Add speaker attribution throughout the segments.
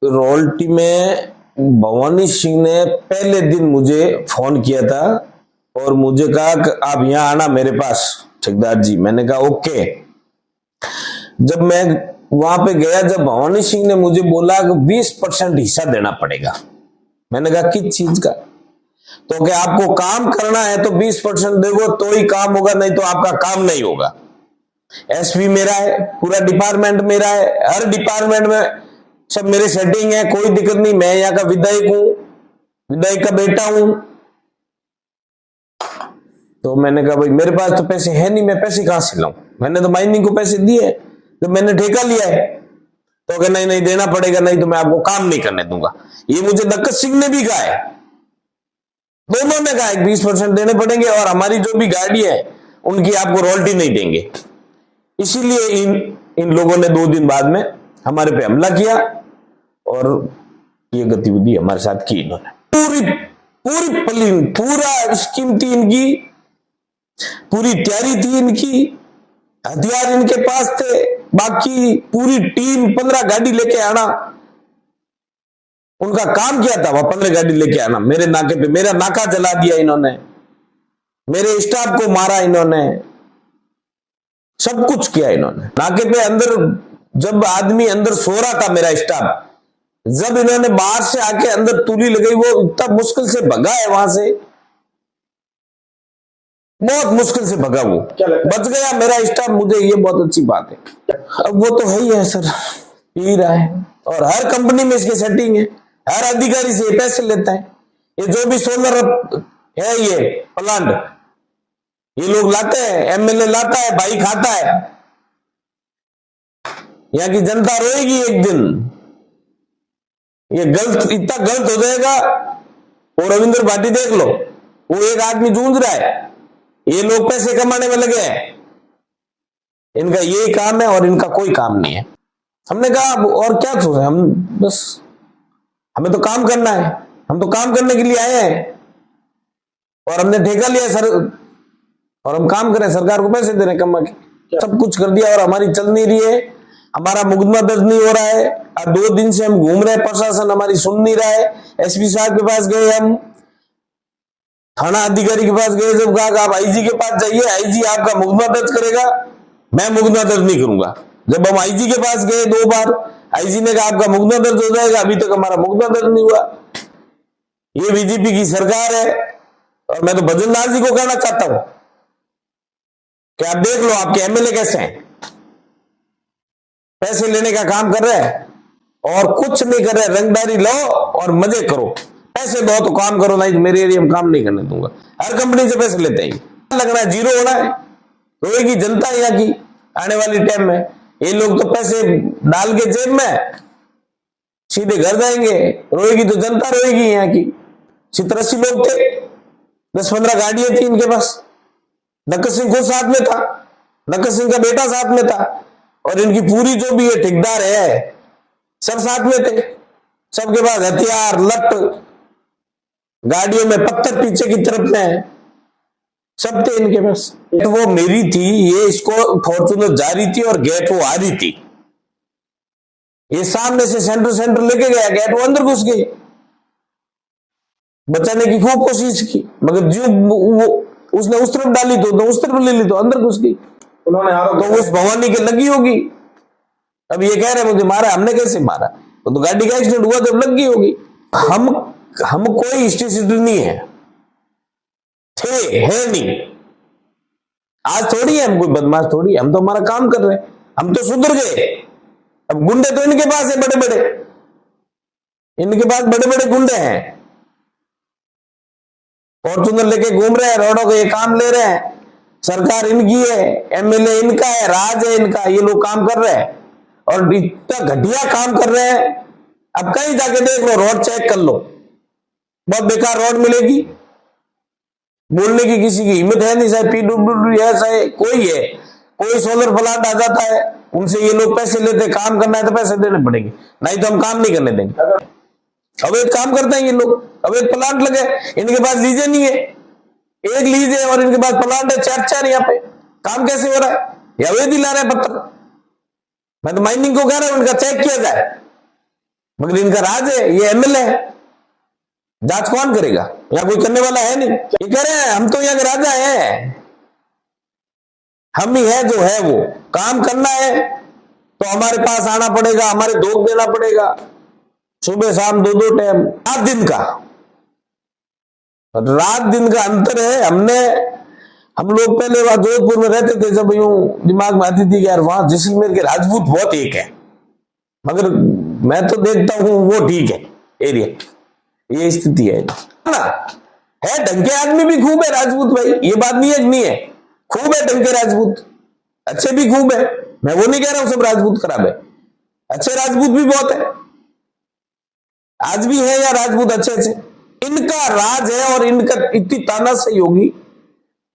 Speaker 1: Royalty में भवानी सिंह ने पहले दिन मुझे फोन किया था और मुझे कहा कि आप यहां आना मेरे पास ठेकेदार जी। मैंने कहा ओके। जब मैं वहां पे गया, जब भवानी सिंह ने मुझे बोला कि 20% हिस्सा देना पड़ेगा, मैंने कहा किस चीज का? तो क्या आपको काम करना है तो 20% देगो तो ही काम होगा, नहीं तो आपका काम नहीं होगा। एसपी मेरा है, पूरा डिपार्टमेंट मेरा है, हर डिपार्टमेंट में सब मेरे सेटिंग है, कोई दिक्कत नहीं। मैं यहाँ का विधायक हूं, विधायक का बेटा हूं। तो मैंने कहा भाई मेरे पास तो पैसे है नहीं, मैं पैसे कहां से लाऊं? मैंने तो माइनिंग को पैसे दिए जब मैंने ठेका लिया है। तो कहा नहीं नहीं देना पड़ेगा, नहीं तो मैं आपको काम नहीं करने दूंगा। ये मुझे नक्कत सिंह ने भी कहा है, दोनों ने कहा है 20% देने पड़ेंगे और हमारी जो भी गाड़ी है उनकी आपको रॉयल्टी नहीं देंगे। इसीलिए इन लोगों ने 2 दिन बाद में हमारे पे हमला किया और ये गतिविधि हमारे साथ की इन्होंने। पूरी पूरी प्लानिंग, पूरा स्कीम थी इनकी, पूरी तैयारी थी इनकी, हथियार इनके पास थे। बाकी पूरी टीम 15 गाड़ी लेके आना, उनका काम क्या था? वह 15 गाड़ी लेके आना मेरे नाके पे। मेरा नाका जला दिया इन्होंने, मेरे स्टाफ को मारा इन्होंने, सब कुछ किया इन्होंने। नाके पे अंदर जब आदमी अंदर सो रहा था मेरा स्टाफ, जब इन्होंने बाहर से आके अंदर तूली लगाई, वो इतना मुश्किल से भगा है वहां से, बहुत मुश्किल से भगा। वो बच गया मेरा स्टाफ, मुझे ये बहुत अच्छी बात है। अब वो तो है ही है सर, पी रहा है और हर कंपनी में इसकी सेटिंग है, हर अधिकारी से पैसे लेता है। ये जो भी सोलर है ये प्लांट ये लोग लाते हैं, एमएलए लाता है, भाई खाता है। यहाँ की जनता रोएगी एक दिन, ये गलत, इतना गलत हो जाएगा। और रविंद्र भाटी देख लो, वो एक आदमी जूझ रहा है, ये लोग पैसे कमाने में लगे हैं। इनका यही काम है और इनका कोई काम नहीं है। हमने कहा और क्या सोचे हम, बस हमें तो काम करना है, हम तो काम करने के लिए आए हैं और हमने ठेका लिया सर, और हम काम करें, सरकार को पैसे दे रहे कमा के, सब कुछ कर दिया और हमारी चल नहीं रही है। हमारा मुकदमा दर्ज नहीं हो रहा है। अब 2 दिन से हम घूम रहे हैं, प्रशासन हमारी सुन नहीं रहा है। एसपी साहब के पास गए, हम थाना अधिकारी के पास गए, जब कहा आप आईजी के पास जाइए, आईजी आपका मुकदमा दर्ज करेगा, मैं मुकदमा दर्ज नहीं करूंगा। जब हम आईजी के पास गए 2 बार, आईजी ने कहा आपका मुकदमा दर्ज हो जाएगा, अभी तक हमारा मुकदमा दर्ज नहीं हुआ। ये बीजेपी की सरकार है। और मैं तो भजन लाल जी को कहना चाहता हूं कि आप देख लो आपके एमएलए कैसे हैं, पैसे लेने का काम कर रहे हैं और कुछ नहीं कर रहे, रंगदारी लो और मजे करो। पैसे दो तो काम करो, नहीं तो मेरे एरिया में काम नहीं करने दूंगा। हर कंपनी से पैसे लेते हैं, लगना है जीरो होना है। रोएगी जनता यहाँ की आने वाली टाइम में। ये लोग तो पैसे डाल के जेब में सीधे घर जाएंगे, रोएगी तो जनता रोएगी यहाँ की। 70-80 लोग थे, 10-15 गाड़ियां थी इनके पास। नक्कत सिंह खुद साथ में था, नक्कत सिंह का बेटा साथ में था और इनकी पूरी जो भी ये ठेकेदार है सब साथ में थे। सबके पास हथियार, लट, गाड़ियों में पत्थर पीछे की तरफ में सब थे इनके पास। तो वो मेरी थी, ये इसको फॉर्चूनर जा रही थी और गेट वो आ रही थी। ये सामने से सेंटर लेके गया, गेट वो अंदर घुस गई। बचाने की खूब कोशिश की, मगर जो वो उसने उस तरफ डाली तो उस तरफ ले ली तो अंदर घुस गई। उन्होंने तो उस भवानी के लगी होगी। अब ये कह रहे मुझे मारा, हमने कैसे मारा? तो गाड़ी का एक्सीडेंट हुआ जब लग गई होगी। हम कोई हिस्ट्री नहीं है, थे है नहीं। आज थोड़ी है हम कोई बदमाश थोड़ी, हम तो हमारा काम कर रहे हैं, हम तो सुधर गए। अब गुंडे तो इनके पास है, बड़े बड़े, इनके पास बड़े बड़े गुंडे हैं, फॉर्चूनर लेके घूम रहे हैं, रोडों को ये काम ले रहे हैं। सरकार इनकी है, एमएलए इनका है, राज है इनका, ये लोग काम कर रहे हैं और इतना घटिया काम कर रहे हैं। अब कहीं जाके देख लो, रोड चेक कर लो, बहुत बेकार रोड मिलेगी। बोलने की किसी की हिम्मत है नहीं, चाहे पीडब्ल्यूडी है, चाहे कोई है, कोई सोलर प्लांट आ जाता है, उनसे ये लोग पैसे लेते, काम करना है तो पैसे देने पड़ेंगे, नहीं तो हम काम नहीं करने देंगे। अवैध काम करते हैं ये लोग, अवैध प्लांट लगे, इनके पास लीजे नहीं है, एक लीज है और इनके पास प्लांट है 4-4 यहाँ पे। काम कैसे हो रहा है? ये अवैध ही ला रहे हैं पत्थर। मैं तो माइनिंग को कह रहा हूं, उनका चेक किया जाए, मगर इनका राज है, ये एमएलए है, जांच कौन करेगा? यहाँ कोई करने वाला है नहीं। ये कह रहे हैं हम तो यहाँ के राजा हैं, हम ही है जो है, वो काम करना है तो हमारे पास आना पड़ेगा, हमारे धोख देना पड़ेगा, सुबह शाम 2-2 टाइम। रात दिन का अंतर है। हम लोग पहले वहां जोधपुर में रहते थे, जब यूं दिमाग में आती थी कि यार वहां जैसलमेर के राजपूत बहुत एक है, मगर मैं तो देखता हूं वो ठीक है एरिया, ये स्थिति है ना। है ढंग के आदमी भी खूब है राजपूत भाई, ये बात नहीं है कि नहीं है, खूब है ढंग के राजपूत, अच्छे भी खूब है, मैं वो नहीं कह रहा हूं सब राजपूत खराब है, अच्छे राजपूत भी बहुत है, आज भी है या राजपूत अच्छे। इनका राज है और इनका इतनी तानाशाही होगी,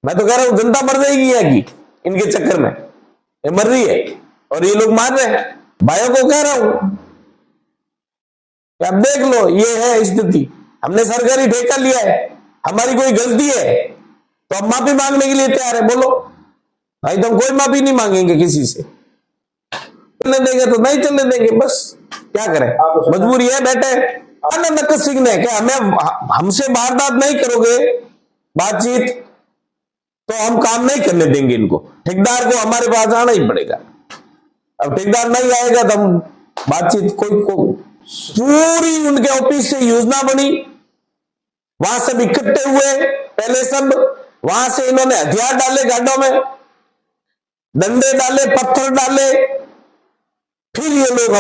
Speaker 1: मैं तो कह रहा हूं जनता मर जाएगी यहाँ की इनके चक्कर में, ये मर रही है और ये लोग मार रहे हैं। भाइयों को कह रहा हूं आप देख लो, ये है स्थिति, हमने सरकारी ठेका लिया है, हमारी कोई गलती है तो हम माफी मांगने के लिए तैयार है, बोलो भाई, तो हम कोई माफी नहीं मांगेंगे किसी से, चलने देंगे तो नहीं चलने देंगे, बस क्या करें, मजबूरी है, बैठे नक्कस सीखने क्या, हमें हमसे वारदात नहीं करोगे बातचीत तो हम काम नहीं करने देंगे इनको, ठेकेदार को हमारे पास आना ही पड़ेगा। अब ठेकेदार नहीं आएगा तो हम बातचीत कोई पूरी उनके ऑफिस से योजना बनी, वहां सब इकट्ठे हुए, पहले सब वहां से इन्होंने हथियार डाले गाड़ों में, डंडे डाले, पत्थर डाले, फिर ये लोग